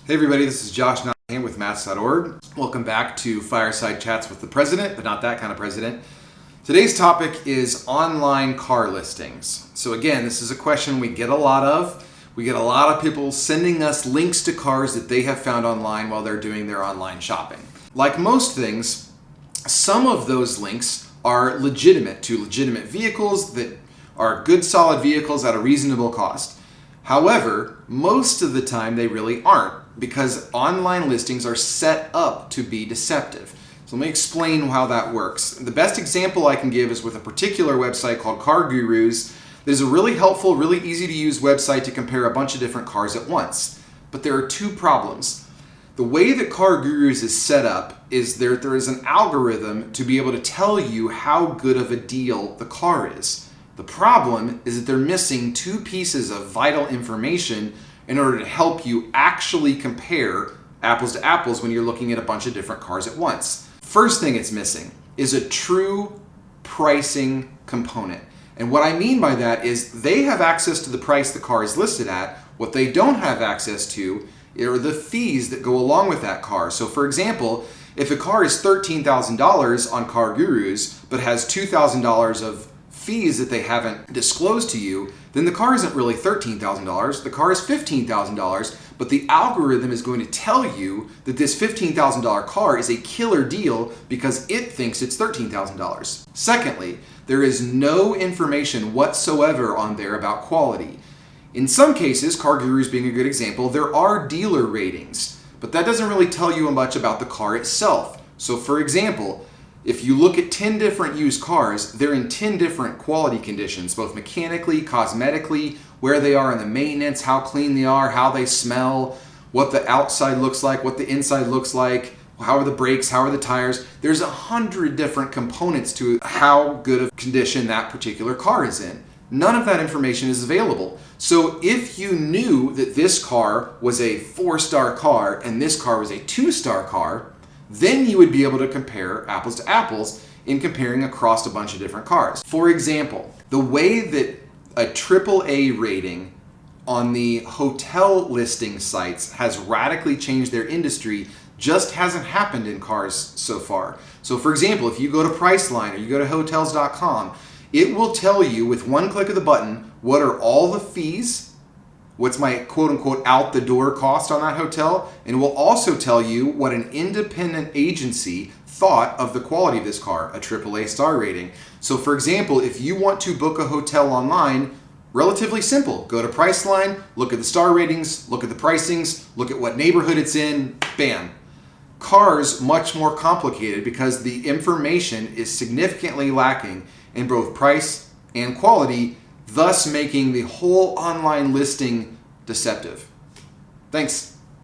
Hey everybody, this is Josh Nottingham with Mats.org. Welcome back to Fireside Chats with the President, but not that kind of president. Today's topic is online car listings. So again, this is a question we get a lot of. We get a lot of people sending us links to cars that they have found online while they're doing their online shopping. Like most things, some of those links are legitimate to legitimate vehicles that are good solid vehicles at a reasonable cost. However, most of the time they really aren't, because online listings are set up to be deceptive. So let me explain how that works. The best example I can give is with a particular website called Car Gurus. That is a really helpful, really easy to use website to compare a bunch of different cars at once. But there are two problems. The way that Car Gurus is set up is there is an algorithm to be able to tell you how good of a deal the car is. The problem is that they're missing two pieces of vital information in order to help you actually compare apples to apples when you're looking at a bunch of different cars at once. First thing it's missing is a true pricing component. And what I mean by that is they have access to the price the car is listed at. What they don't have access to are the fees that go along with that car. So for example, if a car is $13,000 on Car Gurus but has $2,000 of fees that they haven't disclosed to you, then the car isn't really $13,000, the car is $15,000, but the algorithm is going to tell you that this $15,000 car is a killer deal because it thinks it's $13,000. Secondly, there is no information whatsoever on there about quality. In some cases, Car Gurus being a good example, there are dealer ratings, but that doesn't really tell you much about the car itself. So for example, if you look at 10 different used cars, they're in 10 different quality conditions, both mechanically, cosmetically, where they are in the maintenance, how clean they are, how they smell, what the outside looks like, what the inside looks like, how are the brakes, how are the tires. There's 100 different components to how good of condition that particular car is in. None of that information is available. So if you knew that this car was a 4-star car and this car was a 2-star car, then you would be able to compare apples to apples in comparing across a bunch of different cars. For example, the way that a AAA rating on the hotel listing sites has radically changed their industry just hasn't happened in cars so far. So for example, if you go to Priceline or you go to hotels.com, it will tell you with one click of the button what are all the fees, what's my quote-unquote out-the-door cost on that hotel, and it will also tell you what an independent agency thought of the quality of this car, a AAA star rating. So for example, if you want to book a hotel online, relatively simple. Go to Priceline, look at the star ratings, look at the pricings, look at what neighborhood it's in, bam. Cars, much more complicated because the information is significantly lacking in both price and quality, thus making the whole online listing deceptive. Thanks.